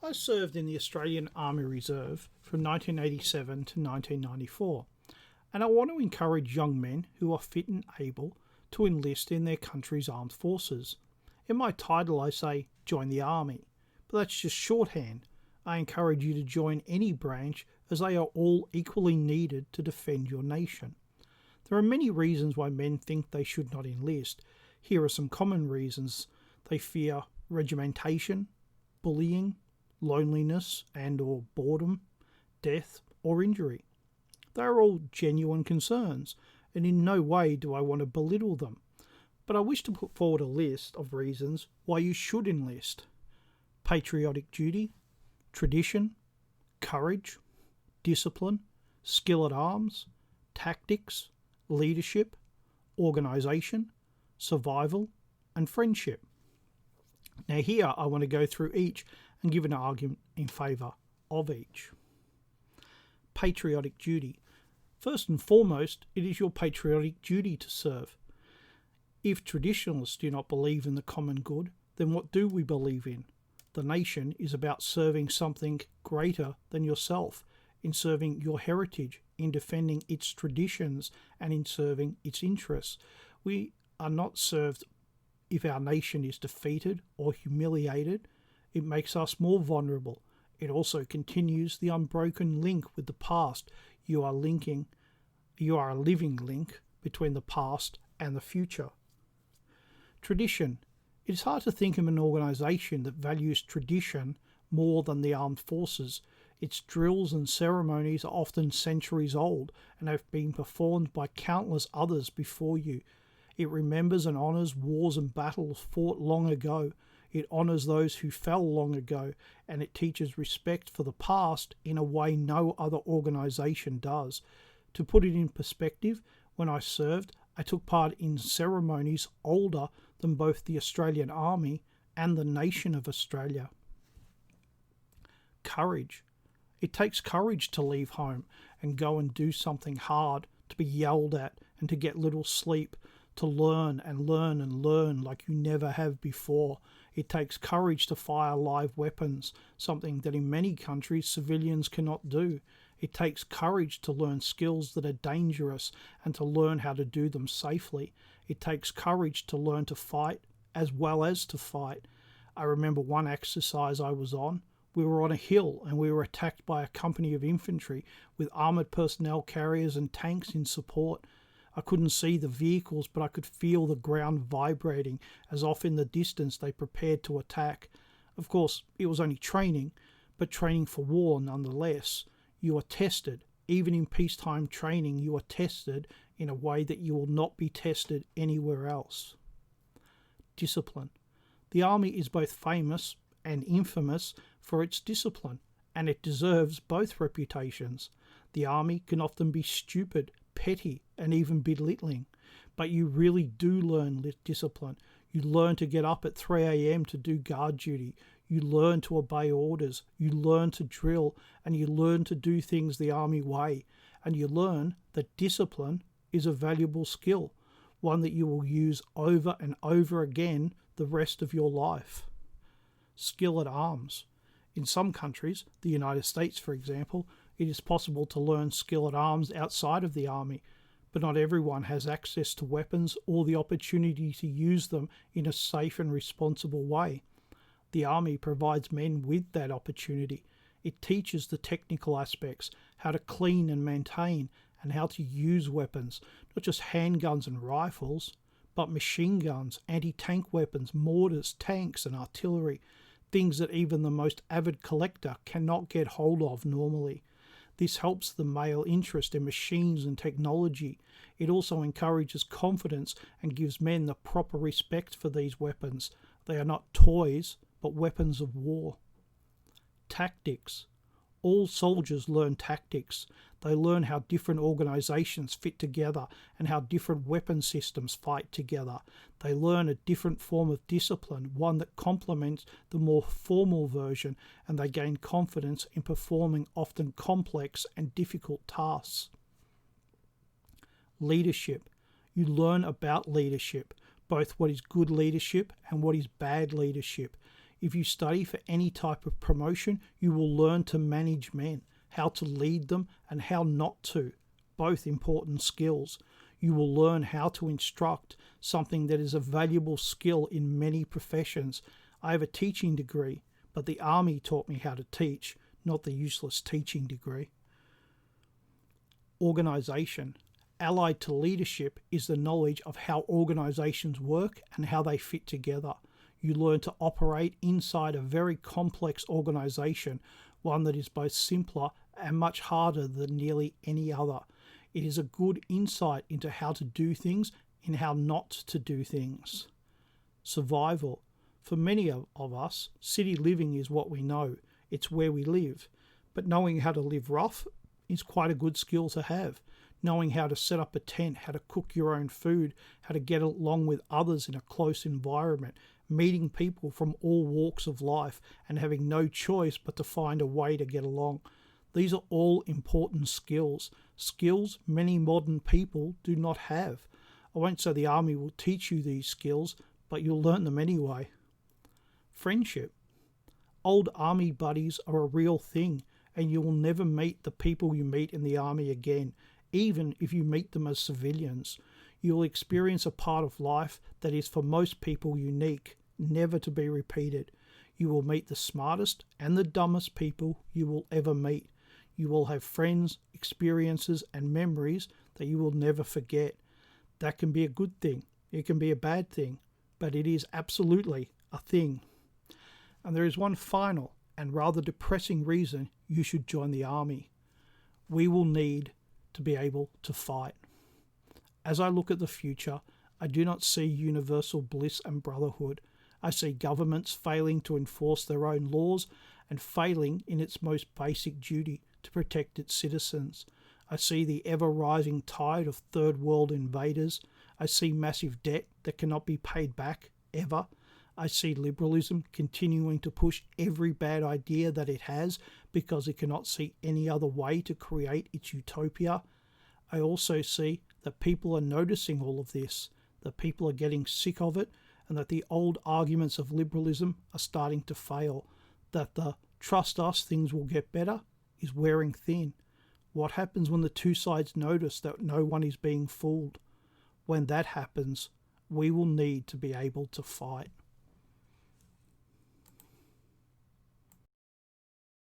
I served in the Australian Army Reserve from 1987 to 1994, and I want to encourage young men who are fit and able to enlist in their country's armed forces. In my title, I say join the Army, but that's just shorthand. I encourage you to join any branch as they are all equally needed to defend your nation. There are many reasons why men think they should not enlist. Here are some common reasons. They fear regimentation, bullying, loneliness and or boredom, death or injury. They are all genuine concerns, and in no way do I want to belittle them. But I wish to put forward a list of reasons why you should enlist. Patriotic duty, tradition, courage, discipline, skill at arms, tactics, leadership, organisation, survival, and friendship. Now here I want to go through each and give an argument in favour of each. Patriotic duty. First and foremost, it is your patriotic duty to serve. If traditionalists do not believe in the common good, then what do we believe in? The nation is about serving something greater than yourself, in serving your heritage, in defending its traditions, and in serving its interests. We are not served if our nation is defeated or humiliated. It makes us more vulnerable. It also continues the unbroken link with the past. You are a living link between the past and the future. Tradition. It is hard to think of an organisation that values tradition more than the armed forces. Its drills and ceremonies are often centuries old and have been performed by countless others before you. It remembers and honours wars and battles fought long ago. It honours those who fell long ago, and it teaches respect for the past in a way no other organisation does. To put it in perspective, when I served, I took part in ceremonies older than both the Australian Army and the nation of Australia. Courage. It takes courage to leave home and go and do something hard, to be yelled at and to get little sleep, to learn and learn and learn like you never have before. It takes courage to fire live weapons, something that in many countries civilians cannot do. It takes courage to learn skills that are dangerous and to learn how to do them safely. It takes courage to learn to fight as well as to fight. I remember one exercise I was on. We were on a hill and we were attacked by a company of infantry with armoured personnel carriers and tanks in support. I couldn't see the vehicles, but I could feel the ground vibrating as off in the distance they prepared to attack. Of course, it was only training, but training for war nonetheless. You are tested. Even in peacetime training, you are tested in a way that you will not be tested anywhere else. Discipline. The Army is both famous and infamous for its discipline, and it deserves both reputations. The Army can often be stupid, petty, and even belittling, but you really do learn discipline. You learn to get up at 3 a.m. to do guard duty. You learn to obey orders. You learn to drill, and you learn to do things the Army way. And you learn that discipline is a valuable skill, one that you will use over and over again the rest of your life. Skill at arms. In some countries, the United States for example, it is possible to learn skill at arms outside of the Army, but not everyone has access to weapons or the opportunity to use them in a safe and responsible way. The Army provides men with that opportunity. It teaches the technical aspects, how to clean and maintain, and how to use weapons, not just handguns and rifles, but machine guns, anti-tank weapons, mortars, tanks and artillery, things that even the most avid collector cannot get hold of normally. This helps the male interest in machines and technology. It also encourages confidence and gives men the proper respect for these weapons. They are not toys, but weapons of war. Tactics. All soldiers learn tactics. They learn how different organisations fit together and how different weapon systems fight together. They learn a different form of discipline, one that complements the more formal version, and they gain confidence in performing often complex and difficult tasks. Leadership. You learn about leadership, both what is good leadership and what is bad leadership. If you study for any type of promotion, you will learn to manage men, how to lead them and how not to, both important skills. You will learn how to instruct, something that is a valuable skill in many professions. I have a teaching degree, but the army taught me how to teach, not the useless teaching degree. Organisation. Allied to leadership is the knowledge of how organisations work and how they fit together. You learn to operate inside a very complex organisation, one that is both simpler and much harder than nearly any other. It is a good insight into how to do things and how not to do things. Survival. For many of us, city living is what we know. It's where we live. But knowing how to live rough is quite a good skill to have. Knowing how to set up a tent, how to cook your own food, how to get along with others in a close environment, meeting people from all walks of life and having no choice but to find a way to get along. These are all important skills. Skills many modern people do not have. I won't say the army will teach you these skills, but you'll learn them anyway. Friendship. Old army buddies are a real thing, and you will never meet the people you meet in the army again, even if you meet them as civilians. You will experience a part of life that is for most people unique, never to be repeated. You will meet the smartest and the dumbest people you will ever meet. You will have friends, experiences, and memories that you will never forget. That can be a good thing. It can be a bad thing, but it is absolutely a thing. And there is one final and rather depressing reason you should join the army. We will need to be able to fight. As I look at the future, I do not see universal bliss and brotherhood. I see governments failing to enforce their own laws and failing in its most basic duty to protect its citizens. I see the ever-rising tide of third world invaders. I see massive debt that cannot be paid back, ever. I see liberalism continuing to push every bad idea that it has because it cannot see any other way to create its utopia. I also see that people are noticing all of this, that people are getting sick of it, and that the old arguments of liberalism are starting to fail, that the trust us, things will get better is wearing thin. What happens when the two sides notice that no one is being fooled? When that happens, we will need to be able to fight.